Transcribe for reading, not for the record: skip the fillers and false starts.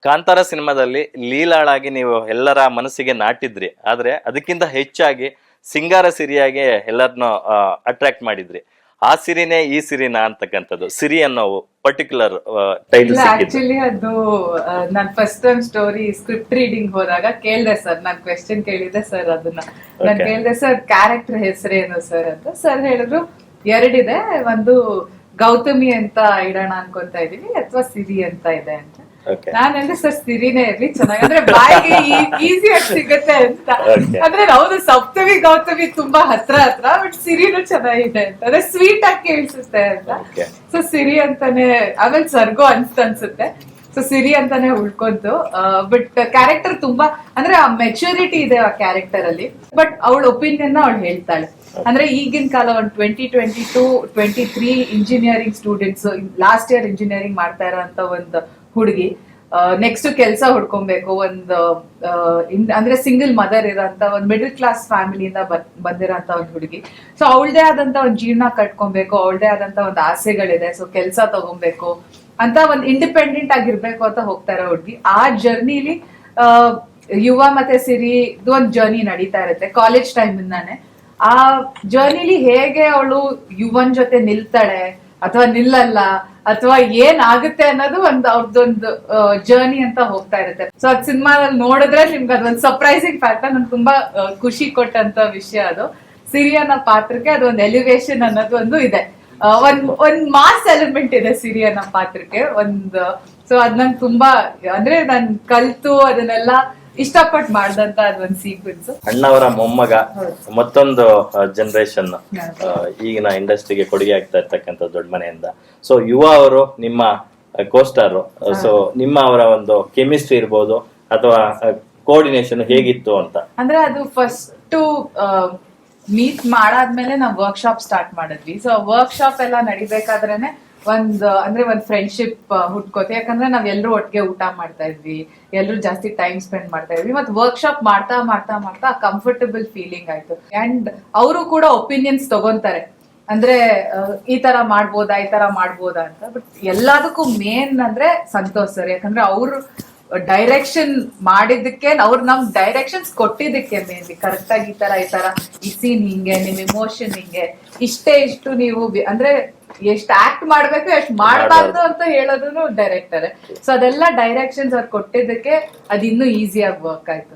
ಕಾಂತಾರ ಸಿನಿಮಾದಲ್ಲಿ ಲೀಲಾಳಾಗಿ ನೀವು ಎಲ್ಲರ ಮನಸ್ಸಿಗೆ ನಾಟಿದ್ರಿ, ಆದ್ರೆ ಅದಕ್ಕಿಂತ ಹೆಚ್ಚಾಗಿ ಸಿಂಗಾರ ಸಿರಿಯಾಗಿ ಎಲ್ಲರನ್ನು ಅಟ್ರಾಕ್ಟ್ ಮಾಡಿದ್ರಿ. ಆ ಸಿರಿನೇ ಈ ಸಿರಿನಾ ಅಂತಕ್ಕಂಥದ್ದು, ಸಿರಿ ಅನ್ನೋ ಪರ್ಟಿಕ್ಯುಲರ್ ಟೈಟಲ್ ಇಲ್ಲ ಸಿಕ್ಕಿದ್ದು. ಆಕ್ಚುಲಿ ಅದು ನಾನ್ first time story script reading ಹೋದಾಗ ಕೇಳ್ದೆ ಸರ್, ನಾನ್ ಕ್ವೆಶ್ಚನ್ ಕೇಳಿದೆ ಸರ್ ಅದನ್ನ. ನಾನ್ ಕೇಳ್ದೆ ಸರ್ ಕ್ಯಾರೆಕ್ಟರ್ ಹೆಸರೇನು ಸರ್ ಅಂತ. ಸರ್ ಹೇಳಿದ್ರು ಎರಡಿದೆ, ಒಂದು ಗೌತಮಿ ಅಂತ ಇಡೋಣ ಅನ್ಕೊಂತ ಇದೀವಿ ಅಥವಾ ಸಿರಿ ಅಂತ ಇದೆ ಅಂತ. ನಾನ್ ಹೇಳಿದೆ ಸರ್ ಸಿರಿನೇ ಇರ್ಲಿ, ಚೆನ್ನಾಗಿ ಅಂದ್ರೆ ಬಾಯಿಗೆ ಈಸಿ ಆಗಿ ಸಿಗತ್ತೆ ಅಂತ. ಅಂದ್ರೆ ಹೌದು ಸಪ್ತಮಿ ಗೌತಮಿ ತುಂಬಾ ಹತ್ರ ಬಟ್ ಸಿರಿನೂ ಚೆನ್ನಾಗಿದೆ ಅಂತ, ಅಂದ್ರೆ ಸ್ವೀಟ್ ಆಗಿ ಕೇಳಿಸುತ್ತೆ ಅಂತ. ಸೊ ಸಿರಿ ಅಂತಾನೆ ಆಮೇಲೆ ಸರ್ಗೋ ಅನ್ಸುತ್ತೆ. ಸೊ ಸಿರಿ ಅಂತಾನೆ ಉಳ್ಕೊಂತು. ಬಟ್ ಕ್ಯಾರೆಕ್ಟರ್ ತುಂಬಾ ಅಂದ್ರೆ ಆ ಮೆಚುರಿಟಿ ಇದೆ ಆ ಕ್ಯಾರೆಕ್ಟರ್ ಅಲ್ಲಿ. ಬಟ್ ಅವಳ ಒಪಿನಿಯನ್ ಅವಳು ಹೇಳ್ತಾಳೆ. ಅಂದ್ರೆ ಈಗಿನ ಕಾಲ ಒಂದು 2022-23 engineering students, last year engineering ಮಾಡ್ತಾ ಇರೋಂತ ಒಂದು ಹುಡುಗಿ, ನೆಕ್ಸ್ಟ್ ಕೆಲಸ ಹುಡ್ಕೊಬೇಕು, ಒಂದು ಅಂದ್ರೆ ಸಿಂಗಲ್ ಮದರ್ ಇರೋಂತ ಒಂದು ಮಿಡಲ್ ಕ್ಲಾಸ್ ಫ್ಯಾಮಿಲಿಯಿಂದ ಬಂದಿರೋಂತ ಒಂದು ಹುಡುಗಿ. ಸೊ ಅವಳದೇ ಆದಂತ ಒಂದು ಜೀವನ ಕಟ್ಕೊಬೇಕು, ಅವಳದೇ ಆದಂತ ಒಂದು ಆಸೆಗಳಿದೆ. ಸೊ ಕೆಲಸ ತಗೊಬೇಕು ಅಂತ ಒಂದು ಇಂಡಿಪೆಂಡೆಂಟ್ ಆಗಿರ್ಬೇಕು ಅಂತ ಹೋಗ್ತಾ ಇರೋ ಹುಡುಗಿ. ಆ ಜರ್ನಿಲಿ ಯುವ ಮತ್ತೆ ಸಿರಿ ಒಂದು ಜರ್ನಿ ನಡೀತಾ ಇರುತ್ತೆ ಕಾಲೇಜ್ ಟೈಮ್ ಇಂದಾನೆ. ಆ ಜರ್ನಿಲಿ ಹೇಗೆ ಅವಳು ಯುವನ್ ಜೊತೆ ನಿಲ್ತಾಳೆ ಅಥವಾ ನಿಲ್ಲಲ್ಲ ಅಥವಾ ಏನ್ ಆಗುತ್ತೆ ಅನ್ನೋದು ಒಂದು ಅವ್ರದ್ದೊಂದು ಜರ್ನಿ ಅಂತ ಹೋಗ್ತಾ ಇರುತ್ತೆ. ಸೊ ಅದ್ ಸಿನಿಮಾದಲ್ಲಿ ನೋಡಿದ್ರೆ ನಿಮ್ಗೆ ಅದೊಂದು ಸರ್ಪ್ರೈಸಿಂಗ್ ಫ್ಯಾಕ್ಟರ್, ನನ್ಗೆ ತುಂಬಾ ಖುಷಿ ಕೊಟ್ಟಂತ ವಿಷಯ ಅದು. ಸಿರಿ ಅನ್ನೋ ಪಾತ್ರಕ್ಕೆ ಅದೊಂದು ಎಲಿವೇಶನ್ ಅನ್ನೋದು ಒಂದು ಇದೆ, ಒಂದ್ ಮಾಸ್ ಎಲಿಮೆಂಟ್ ಇದೆ ಸಿರಿ ಅನ್ನೋ ಪಾತ್ರಕ್ಕೆ ಒಂದು. ಸೊ ಅದ್ ನಂಗೆ ತುಂಬಾ ಅಂದ್ರೆ ನಾನ್ ಕಲ್ತು ಅದನ್ನೆಲ್ಲ ಇಷ್ಟಪಟ್ಟು ಮಾಡ್ದಂತ ಅದೊಂದು ಸೀಕ್ವೆನ್ಸ್. ಅಣ್ಣವರ ಮೊಮ್ಮಗ, ಮತ್ತೊಂದು ಜನರೇಷನ್ ಈಗಿನ ಇಂಡಸ್ಟ್ರಿಗೆ ಕೊಡುಗೆ ಆಗ್ತಾ ಇರ್ತಕ್ಕಂಥ ದೊಡ್ಡ ಮನೆಯಿಂದ. ಸೊ ಯುವ ಅವರು ನಿಮ್ಮ ಕೋಸ್ಟಾರ್. ಸೊ ನಿಮ್ಮ ಅವರ ಒಂದು ಕೆಮಿಸ್ಟ್ರಿ ಇರ್ಬೋದು ಅಥವಾ ಕೋಆರ್ಡಿನೇಷನ್ ಹೇಗಿತ್ತು ಅಂತ? ಅಂದ್ರೆ ಅದು ಫಸ್ಟ್ ಮೀಟ್ ಮಾಡಾದ್ಮೇಲೆ ನಾವು ವರ್ಕ್ಶಾಪ್ ಸ್ಟಾರ್ಟ್ ಮಾಡಿದ್ವಿ. ಸೊ ವರ್ಕ್ಶಾಪ್ ಎಲ್ಲ ನಡಿಬೇಕಾದ್ರೇನೆ ಒಂದ್ ಫ್ರೆಂಡ್ಶಿಪ್ ಹುಟ್ಕೋತಿ. ಯಾಕಂದ್ರೆ ನಾವ್ ಎಲ್ರು ಒಟ್ಟಿಗೆ ಊಟ ಮಾಡ್ತಾ ಇದ್ವಿ, ಎಲ್ರು ಜಾಸ್ತಿ ಟೈಮ್ ಸ್ಪೆಂಡ್ ಮಾಡ್ತಾ ಇದ್ವಿ. ಮತ್ತೆ ವರ್ಕ್ಶಾಪ್ ಮಾಡ್ತಾ ಮಾಡ್ತಾ ಮಾಡ್ತಾ ಕಂಫರ್ಟಬಲ್ ಫೀಲಿಂಗ್ ಆಯ್ತು. ಅಂಡ್ ಅವರು ಕೂಡ ಒಪಿನಿಯನ್ಸ್ ತಗೊಂತಾರೆ, ಅಂದ್ರೆ ಈ ತರ ಮಾಡ್ಬೋದಾ ಈ ತರ ಮಾಡ್ಬೋದಾ ಅಂತ. ಬಟ್ ಎಲ್ಲದಕ್ಕೂ ಮೇನ್ ಅಂದ್ರೆ ಸಂತೋಷ್ ಸರ್, ಯಾಕಂದ್ರೆ ಅವ್ರು ಡೈರೆಕ್ಷನ್ ಮಾಡಿದ್ದಕ್ಕೆ, ಅವ್ರು ನಮ್ ಡೈರೆಕ್ಷನ್ಸ್ ಕೊಟ್ಟಿದ್ದಕ್ಕೆ ಮೇನ್ಲಿ ಕರೆಕ್ಟ್ ಆಗಿ ಈ ತರ ಈ ಸೀನ್ ಹಿಂಗೆ, ನಿಮ್ ಇಮೋಷನ್ ಹಿಂಗೆ, ಇಷ್ಟು ನೀವು ಅಂದ್ರೆ ಎಷ್ಟ್ ಆಕ್ಟ್ ಮಾಡ್ಬೇಕು ಎಷ್ಟ್ ಮಾಡ್ಬಾರ್ದು ಅಂತ ಹೇಳೋದು ಡೈರೆಕ್ಟರ್. ಸೊ ಅದೆಲ್ಲ ಡೈರೆಕ್ಷನ್ಸ್ ಅವ್ರು ಕೊಟ್ಟಿದ್ದಕ್ಕೆ ಅದ್ ಇನ್ನೂ ಈಸಿಯಾಗಿ ವರ್ಕ್ ಆಯ್ತು.